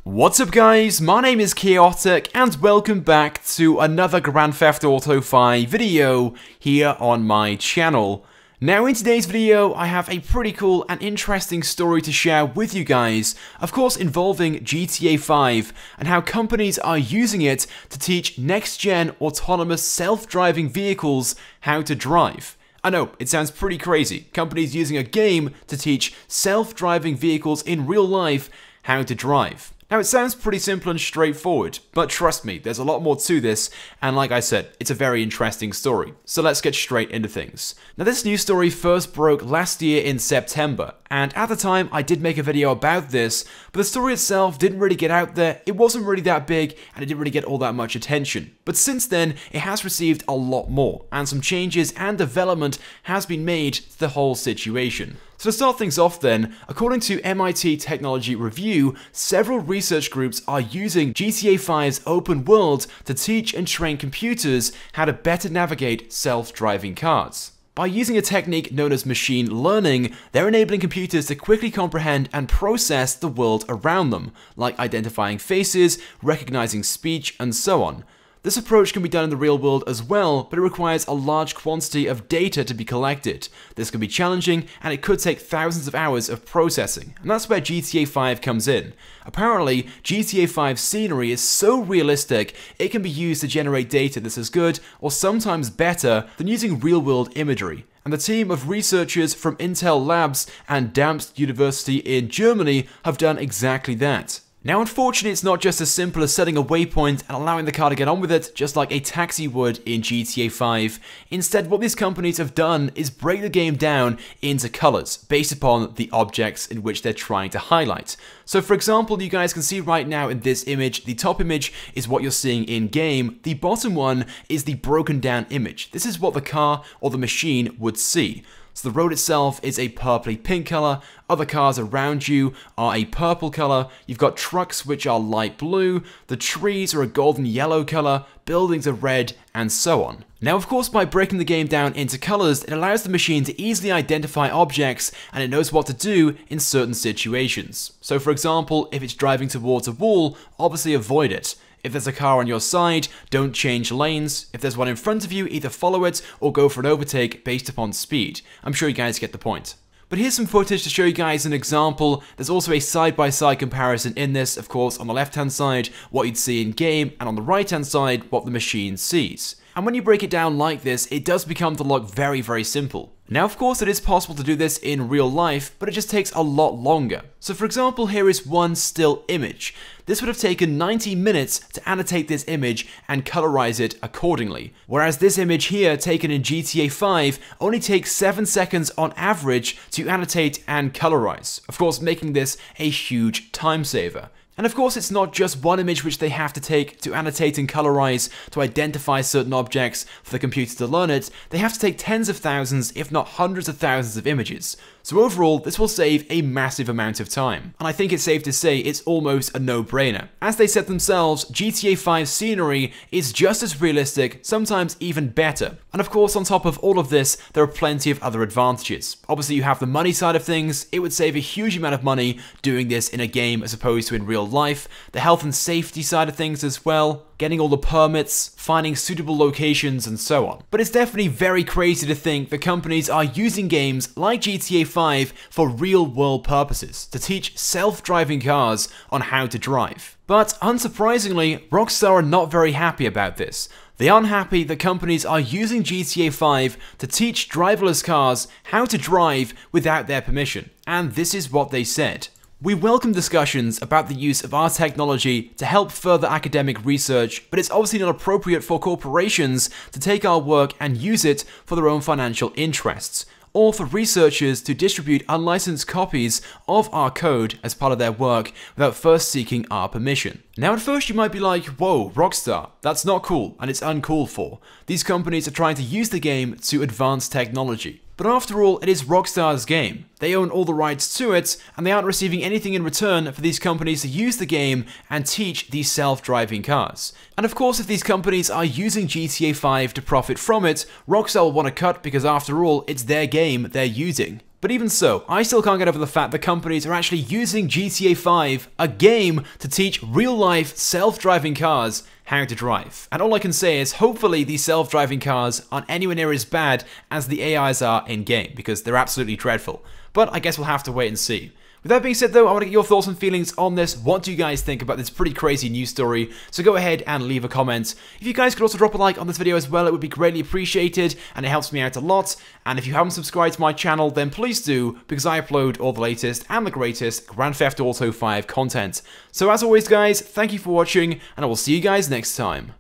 What's up guys, my name is Chaotic and welcome back to another Grand Theft Auto 5 video here on my channel. Now in today's video I have a pretty cool and interesting story to share with you guys, of course involving GTA 5 and how companies are using it to teach next-gen autonomous self-driving vehicles how to drive. I know, it sounds pretty crazy, companies using a game to teach self-driving vehicles in real life how to drive. Now it sounds pretty simple and straightforward, but trust me, there's a lot more to this, and like I said, it's a very interesting story. So let's get straight into things. Now this news story first broke last year in September, and at the time I did make a video about this, but the story itself didn't really get out there, it wasn't really that big, and it didn't really get all that much attention. But since then, it has received a lot more, and some changes and development has been made to the whole situation. So to start things off then, according to MIT Technology Review, several research groups are using GTA 5's open world to teach and train computers how to better navigate self-driving cars. By using a technique known as machine learning, they're enabling computers to quickly comprehend and process the world around them, like identifying faces, recognizing speech, and so on. This approach can be done in the real world as well, but it requires a large quantity of data to be collected. This can be challenging, and it could take thousands of hours of processing, and that's where GTA 5 comes in. Apparently, GTA 5 scenery is so realistic, it can be used to generate data that's as good, or sometimes better, than using real-world imagery. And the team of researchers from Intel Labs and Darmstadt University in Germany have done exactly that. Now unfortunately it's not just as simple as setting a waypoint and allowing the car to get on with it just like a taxi would in GTA 5. Instead, what these companies have done is break the game down into colors based upon the objects in which they're trying to highlight. So for example, you guys can see right now in this image, the top image is what you're seeing in game, the bottom one is the broken down image. This is what the car or the machine would see. So the road itself is a purpley pink color, other cars around you are a purple color, you've got trucks which are light blue, the trees are a golden yellow color, buildings are red, and so on. Now of course by breaking the game down into colors, it allows the machine to easily identify objects and it knows what to do in certain situations. So for example, if it's driving towards a wall, obviously avoid it. If there's a car on your side, don't change lanes. If there's one in front of you, either follow it or go for an overtake based upon speed. I'm sure you guys get the point. But here's some footage to show you guys an example. There's also a side-by-side comparison in this, of course, on the left-hand side, what you'd see in game, and on the right-hand side, what the machine sees. And when you break it down like this, it does become to look very, very simple. Now, of course, it is possible to do this in real life, but it just takes a lot longer. So for example, here is one still image. This would have taken 90 minutes to annotate this image and colorize it accordingly. Whereas this image here, taken in GTA 5, only takes 7 seconds on average to annotate and colorize. Of course, making this a huge time saver. And of course, it's not just one image which they have to take to annotate and colorize to identify certain objects for the computer to learn it. They have to take tens of thousands, if not hundreds of thousands of images. So overall, this will save a massive amount of time. And I think it's safe to say it's almost a no-brainer. As they said themselves, GTA 5 scenery is just as realistic, sometimes even better. And of course, on top of all of this, there are plenty of other advantages. Obviously, you have the money side of things. It would save a huge amount of money doing this in a game as opposed to in real life. The health and safety side of things as well. Getting all the permits, finding suitable locations, and so on. But it's definitely very crazy to think that companies are using games like GTA 5 for real-world purposes, to teach self-driving cars on how to drive. But unsurprisingly, Rockstar are not very happy about this. They aren't happy that companies are using GTA 5 to teach driverless cars how to drive without their permission. And this is what they said. We welcome discussions about the use of our technology to help further academic research, but it's obviously not appropriate for corporations to take our work and use it for their own financial interests, or for researchers to distribute unlicensed copies of our code as part of their work without first seeking our permission. Now at first you might be like, whoa, Rockstar, that's not cool and it's uncalled for. These companies are trying to use the game to advance technology. But after all, it is Rockstar's game. They own all the rights to it, and they aren't receiving anything in return for these companies to use the game and teach these self-driving cars. And of course, if these companies are using GTA 5 to profit from it, Rockstar will want to cut because after all, it's their game they're using. But even so, I still can't get over the fact that companies are actually using GTA 5, a game, to teach real-life self-driving cars how to drive. And all I can say is, hopefully these self-driving cars aren't anywhere near as bad as the AIs are in-game, because they're absolutely dreadful. But I guess we'll have to wait and see. With that being said though, I want to get your thoughts and feelings on this. What do you guys think about this pretty crazy news story? So go ahead and leave a comment. If you guys could also drop a like on this video as well, it would be greatly appreciated, and it helps me out a lot. And if you haven't subscribed to my channel, then please do, because I upload all the latest and the greatest Grand Theft Auto 5 content. So as always guys, thank you for watching, and I will see you guys next time.